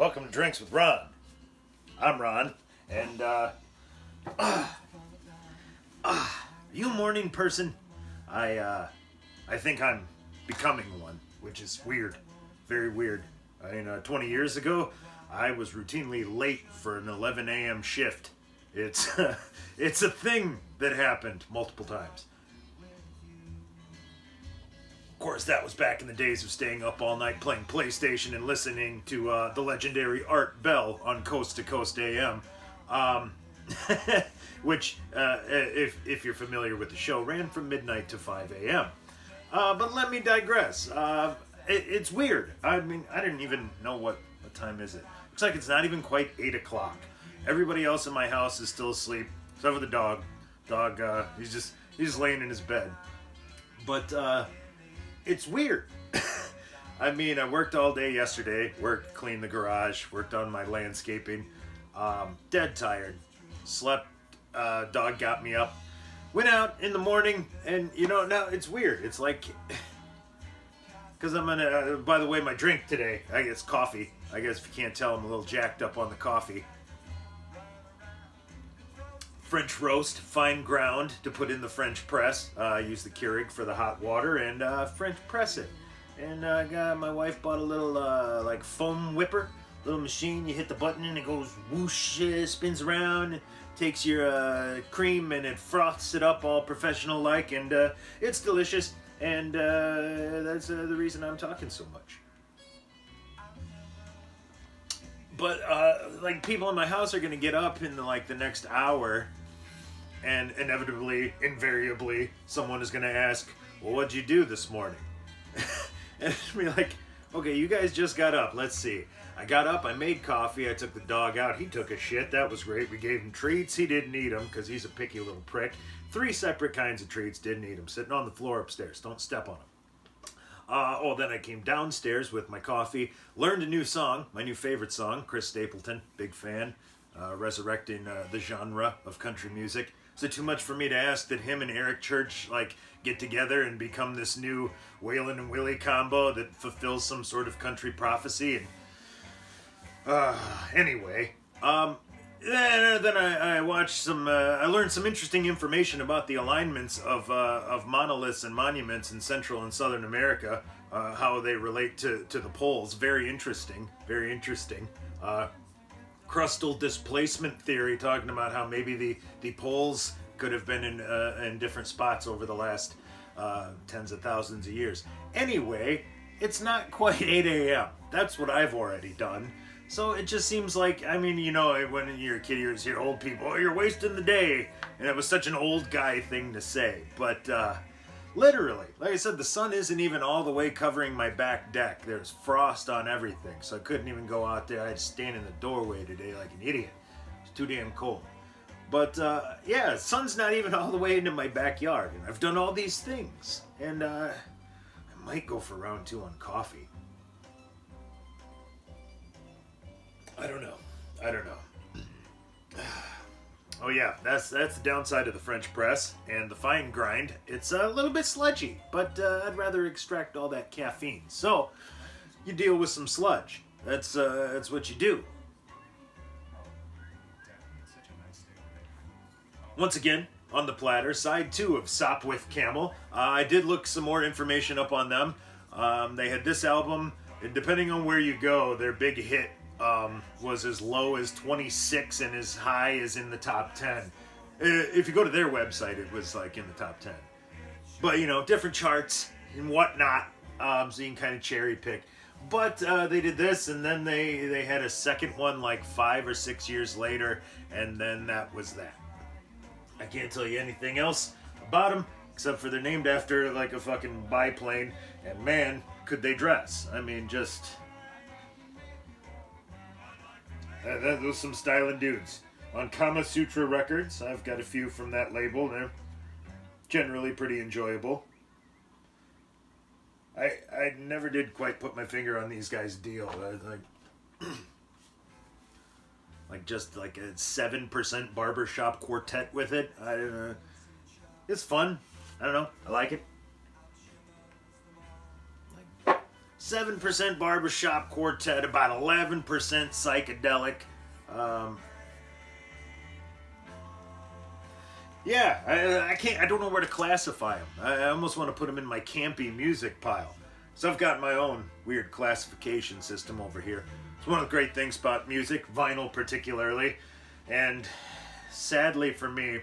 Welcome to Drinks with Ron. I'm Ron, and are you a morning person? I think I'm becoming one, which is weird, very weird. 20 years ago, I was routinely late for an 11 a.m. shift. It's it's a thing that happened multiple times. Of course, that was back in the days of staying up all night playing PlayStation and listening to the legendary Art Bell on Coast to Coast AM, which, if you're familiar with the show, ran from midnight to 5 a.m. But let me digress. It's weird. I mean, I didn't even know what time is it. Looks like it's not even quite 8 o'clock. Everybody else in my house is still asleep, except for the dog. He's just laying in his bed. But it's weird. I mean, I worked all day yesterday. Cleaned the garage. Worked on my landscaping. Dead tired. Slept. Dog got me up. Went out in the morning, and now it's weird. It's like, because I'm gonna. By the way, my drink today, I guess coffee. I guess if you can't tell, I'm a little jacked up on the coffee. French roast, fine ground to put in the French press. Use the Keurig for the hot water and French press it. And my wife bought a little like foam whipper, little machine. You hit the button and it goes whoosh, spins around, takes your cream and it froths it up all professional like, and it's delicious. And that's the reason I'm talking so much. But like people in my house are gonna get up in the next hour. And inevitably, invariably, someone is going to ask, well, what'd you do this morning? And it's be like, okay, you guys just got up. Let's see. I got up, I made coffee, I took the dog out. He took a shit. That was great. We gave him treats. He didn't eat them because he's a picky little prick. 3 separate kinds of treats, didn't eat them. Sitting on the floor upstairs. Don't step on them. Then I came downstairs with my coffee, learned a new song, my new favorite song, Chris Stapleton, big fan, resurrecting the genre of country music. Is it too much for me to ask that him and Eric Church get together and become this new Waylon and Willie combo that fulfills some sort of country prophecy? And anyway, then I watched some. I learned some interesting information about the alignments of monoliths and monuments in Central and Southern America, how they relate to the poles. Very interesting. Very interesting. Crustal displacement theory, talking about how maybe the poles could have been in different spots over the last tens of thousands of years. Anyway, it's not quite 8 a.m. That's what I've already done. So it just seems like, I mean, when you're a kid, you hear old people, oh, you're wasting the day. And it was such an old guy thing to say. But literally, like I said, the sun isn't even all the way covering my back deck. There's frost on everything, so I couldn't even go out there. I had to stand in the doorway today like an idiot. It's too damn cold. But yeah, sun's not even all the way into my backyard, and I've done all these things. And I might go for round 2 on coffee. I don't know. Oh yeah, that's the downside of the French press and the fine grind. It's a little bit sludgy, but I'd rather extract all that caffeine. So you deal with some sludge. That's what you do. Once again, on the platter, side 2 of Sop with Camel. I did look some more information up on them. They had this album, and depending on where you go, their big hit was as low as 26 and as high as in the top 10. If you go to their website, it was like in the top 10. But, different charts and whatnot, so you can kind of cherry pick. But they did this, and then they had a second one like 5 or 6 years later, and then that was that. I can't tell you anything else about them, except for they're named after like a fucking biplane, and man, could they dress. I mean, just... those some styling dudes. On Kama Sutra Records, I've got a few from that label. They're generally pretty enjoyable. I never did quite put my finger on these guys' deal. Like just like a 7% barbershop quartet with it. I don't know. It's fun. I don't know. I like it. 7% barbershop quartet, about 11% psychedelic. Um, yeah, I can't. I don't know where to classify them. I almost want to put them in my campy music pile. So I've got my own weird classification system over here. It's one of the great things about music, vinyl particularly, and sadly for me,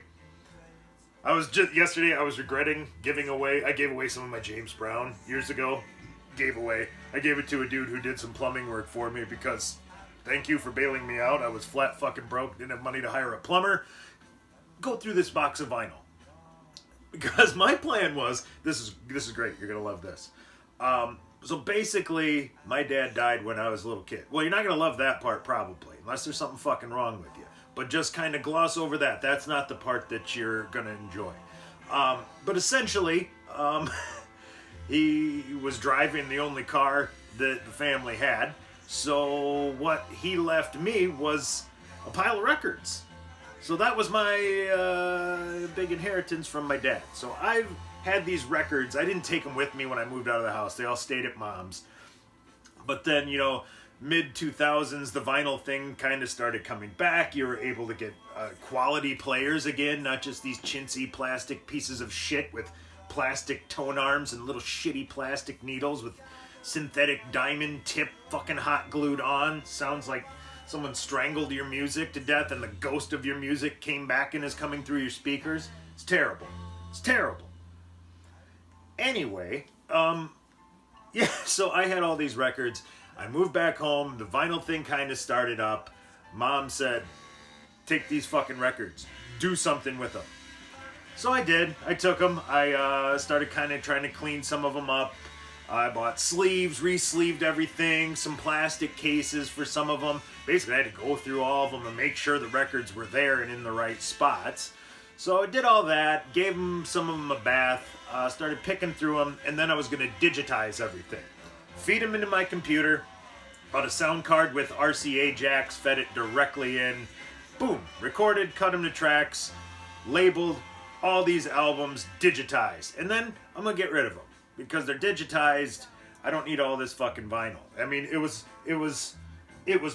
yesterday I was regretting giving away. I gave away some of my James Brown years ago. I gave it to a dude who did some plumbing work for me because thank you for bailing me out. I was flat fucking broke, didn't have money to hire a plumber. Go through this box of vinyl. Because my plan was, this is great, you're gonna love this. So basically, my dad died when I was a little kid. Well, you're not gonna love that part probably, unless there's something fucking wrong with you. But just kind of gloss over that. That's not the part that you're gonna enjoy. But essentially, he was driving the only car that the family had. So what he left me was a pile of records. So that was my big inheritance from my dad. So I've had these records. I didn't take them with me when I moved out of the house. They all stayed at mom's. But then, mid-2000s, the vinyl thing kind of started coming back. You were able to get quality players again, not just these chintzy plastic pieces of shit with plastic tone arms and little shitty plastic needles with synthetic diamond tip fucking hot glued on. Sounds like someone strangled your music to death and the ghost of your music came back and is coming through your speakers. It's terrible. It's terrible. Anyway, so I had all these records. I moved back home. The vinyl thing kind of started up. Mom said, take these fucking records. Do something with them. So I did. I took them. I started kind of trying to clean some of them up. I bought sleeves, re-sleeved everything, some plastic cases for some of them. Basically, I had to go through all of them and make sure the records were there and in the right spots. So I did all that, gave some of them a bath, started picking through them, and then I was going to digitize everything. Feed them into my computer, bought a sound card with RCA jacks, fed it directly in. Boom, recorded, cut them to tracks, labeled, all these albums digitized. And then I'm going to get rid of them. Because they're digitized, I don't need all this fucking vinyl. I mean, it was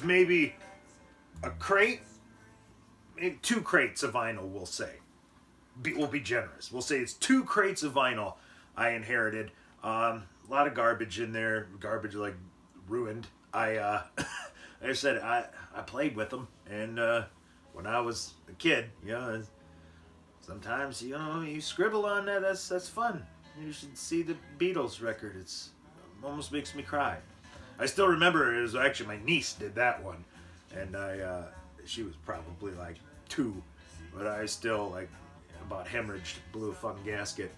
maybe a crate, 2 crates of vinyl, we'll say. We'll be generous. We'll say it's 2 crates of vinyl I inherited. A lot of garbage in there. Garbage like ruined. I said I played with them, and when I was a kid, sometimes you scribble on that. That's fun. You should see the Beatles record. It almost makes me cry. I still remember it was actually my niece did that one, and she was probably like 2, but I still about hemorrhaged, blew a fucking gasket.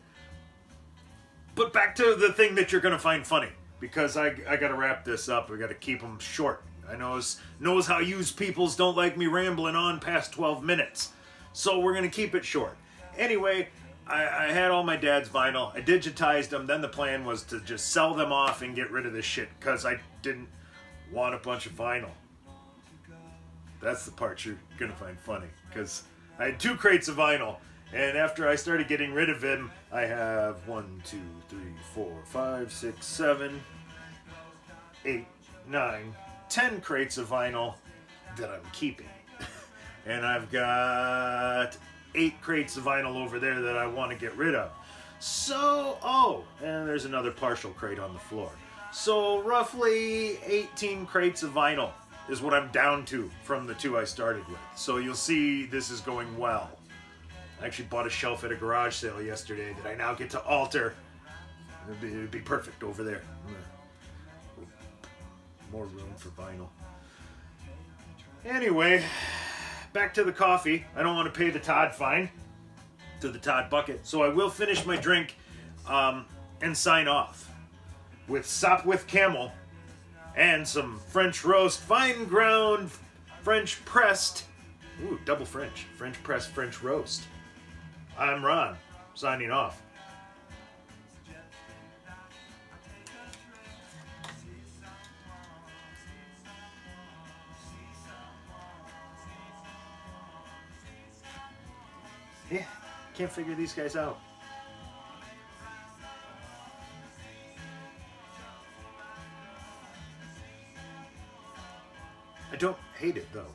But back to the thing that you're gonna find funny, because I gotta wrap this up. We gotta keep them short. I knows how yous peoples don't like me rambling on past 12 minutes, so we're gonna keep it short. Anyway. I had all my dad's vinyl. I digitized them. Then the plan was to just sell them off and get rid of this shit because I didn't want a bunch of vinyl. That's the part you're going to find funny because I had 2 crates of vinyl. And after I started getting rid of them, I have 1, 2, 3, 4, 5, 6, 7, 8, 9, 10 crates of vinyl that I'm keeping. And I've got 8 crates of vinyl over there that I want to get rid of. So, and there's another partial crate on the floor. So roughly 18 crates of vinyl is what I'm down to from the 2 I started with. So you'll see this is going well. I actually bought a shelf at a garage sale yesterday that I now get to alter. It'd be perfect over there. More room for vinyl. Anyway, back to the coffee. I don't want to pay the Todd fine to the Todd bucket, so I will finish my drink and sign off with Sop with Camel and some French roast, fine ground, French pressed. Ooh, double French. French pressed, French roast. I'm Ron, signing off. Yeah, can't figure these guys out. I don't hate it though.